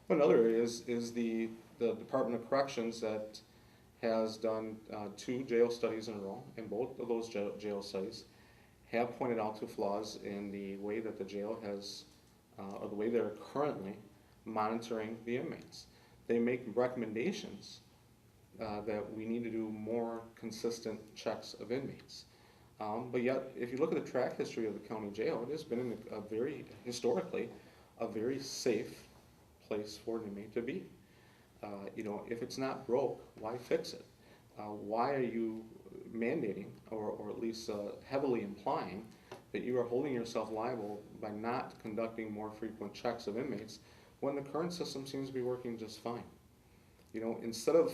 Another area is the Department of Corrections that has done 2 jail studies in a row, and both of those jail studies have pointed out to flaws in the way that the jail has, or the way they're currently monitoring the inmates. They make recommendations that we need to do more consistent checks of inmates. But yet, if you look at the track history of the county jail, it has been in a very, historically, a very safe place for an inmate to be. If it's not broke, why fix it? Why are you mandating, or at least heavily implying, that you are holding yourself liable by not conducting more frequent checks of inmates when the current system seems to be working just fine? Instead of,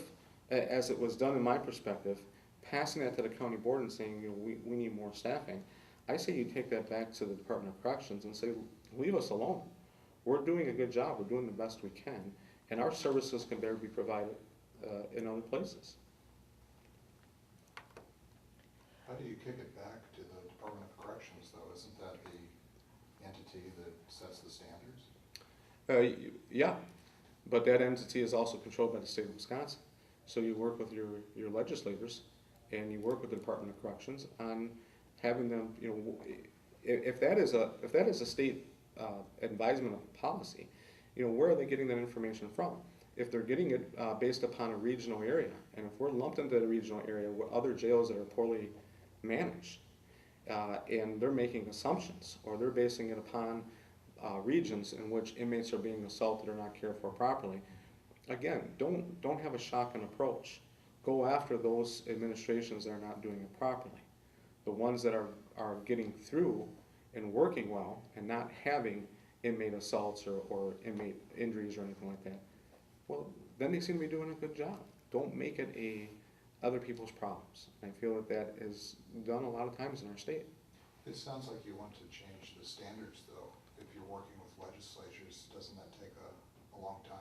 as it was done in my perspective, passing that to the county board and saying, we need more staffing, I say you take that back to the Department of Corrections and say, leave us alone. We're doing a good job, we're doing the best we can, and our services can better be provided in other places. How do you kick it back to the Department of Corrections, though? Isn't that the entity that sets the standards? Yeah, but that entity is also controlled by the state of Wisconsin. So you work with your legislators, and you work with the Department of Corrections on having them, if that is a state advisement of policy, where are they getting that information from? If they're getting it based upon a regional area, and if we're lumped into the regional area with other jails that are poorly managed, and they're making assumptions, or they're basing it upon regions in which inmates are being assaulted or not cared for properly, again, don't have a shotgun approach. Go after those administrations that are not doing it properly. The ones that are getting through and working well and not having inmate assaults or inmate injuries or anything like that, well, then they seem to be doing a good job. Don't make it other people's problems. And I feel that is done a lot of times in our state. It sounds like you want to change the standards, though. If you're working with legislatures, doesn't that take a long time?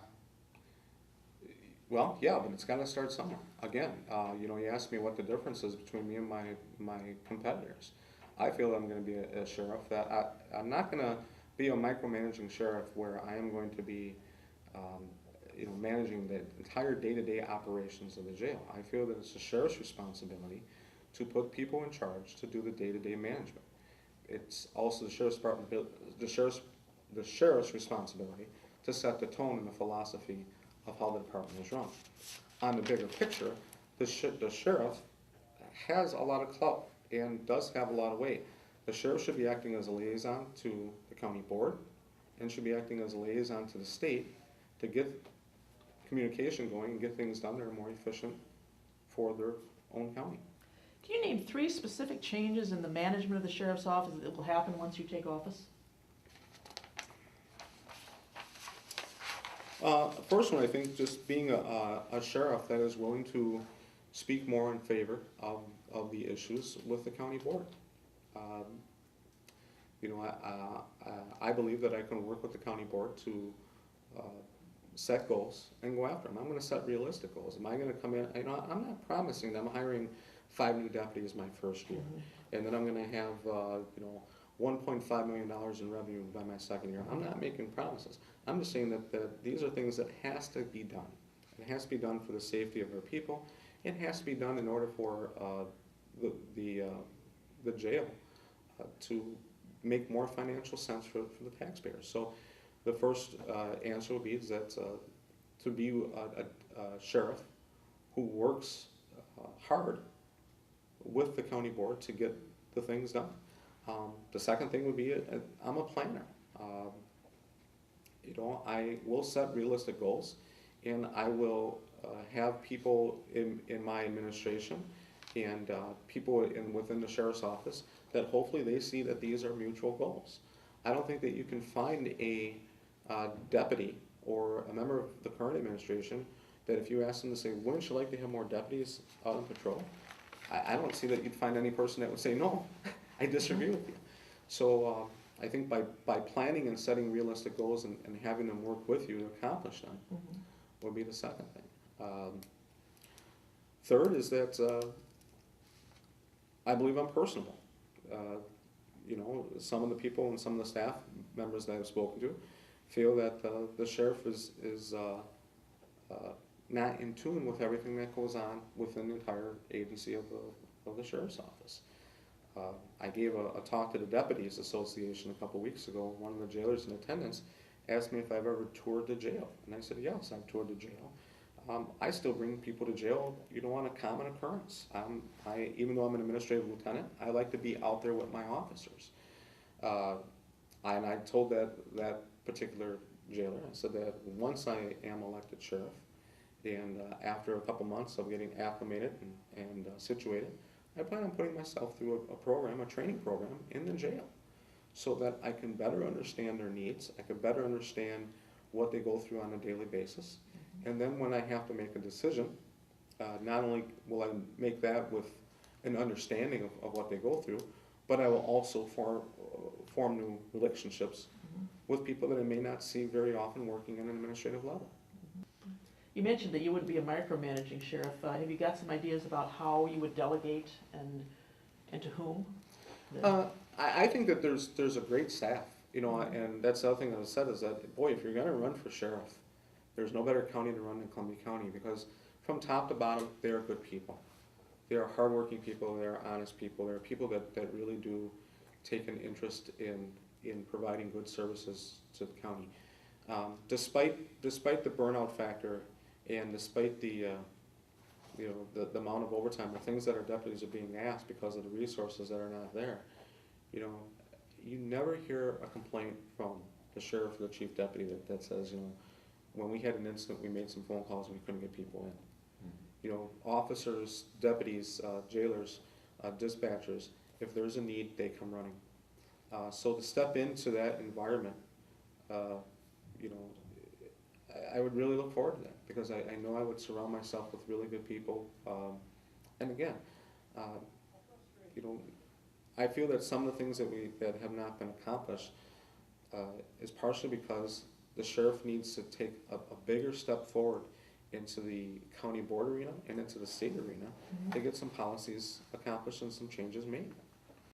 Well, yeah, but it's got to start somewhere. Again, you asked me what the difference is between me and my competitors. I feel that I'm going to be a sheriff, that I'm not going to be a micromanaging sheriff where I am going to be managing the entire day-to-day operations of the jail. I feel that it's the sheriff's responsibility to put people in charge to do the day-to-day management. It's also the sheriff's department, the sheriff's responsibility to set the tone and the philosophy of how the department is run. On the bigger picture, the sheriff has a lot of clout and does have a lot of weight. The sheriff should be acting as a liaison to the county board and should be acting as a liaison to the state to get communication going and get things done that are more efficient for their own county. Can you name 3 specific changes in the management of the sheriff's office that will happen once you take office? First one, I think, just being a sheriff that is willing to speak more in favor of the issues with the county board. I believe that I can work with the county board to set goals and go after them. I'm going to set realistic goals. Am I going to come in? I'm not promising them hiring 5 new deputies my first year, and then I'm going to have $1.5 million in revenue by my second year. I'm not making promises. I'm just saying that these are things that has to be done. It has to be done for the safety of our people. It has to be done in order for the jail to make more financial sense for the taxpayers. So the first answer would be is that to be a sheriff who works hard with the county board to get the things done. The second thing would be I'm a planner. I will set realistic goals, and I will have people in my administration and people within the sheriff's office that hopefully they see that these are mutual goals. I don't think that you can find a deputy or a member of the current administration that if you ask them to say, wouldn't you like to have more deputies out on patrol? I don't see that you'd find any person that would say, no, I disagree with you. So I think by planning and setting realistic goals and having them work with you to accomplish them would be the second thing. Third is that I believe I'm personable. Some of the people and some of the staff members that I've spoken to feel that the sheriff is not in tune with everything that goes on within the entire agency of the sheriff's office. I gave a talk to the Deputies Association a couple weeks ago. One of the jailers in attendance asked me if I've ever toured the jail, and I said yes, I've toured the jail. I still bring people to jail, on a common occurrence. Even though I'm an administrative lieutenant, I like to be out there with my officers. And I told that particular jailer, I said that once I am elected sheriff, and after a couple months of getting acclimated and situated, I plan on putting myself through a training program in the jail, so that I can better understand their needs, I can better understand what they go through on a daily basis. And then when I have to make a decision, not only will I make that with an understanding of what they go through, but I will also form new relationships with people that I may not see very often working at an administrative level. You mentioned that you wouldn't be a micromanaging sheriff. Have you got some ideas about how you would delegate and to whom? I think that there's a great staff, and that's the other thing that I said is that, boy, if you're going to run for sheriff, there's no better county to run than Columbia County, because from top to bottom, they are good people. They are hardworking people, they are honest people, they are people that really do take an interest in providing good services to the county. Despite the burnout factor, and despite the amount of overtime, the things that our deputies are being asked because of the resources that are not there, you never hear a complaint from the sheriff or the chief deputy that says, when we had an incident, we made some phone calls and we couldn't get people in. Officers, deputies, jailers, dispatchers, if there's a need, they come running. So to step into that environment, I would really look forward to that, because I know I would surround myself with really good people. And again, I feel that some of the things that have not been accomplished is partially because the sheriff needs to take a bigger step forward into the county board arena and into the state arena to get some policies accomplished and some changes made.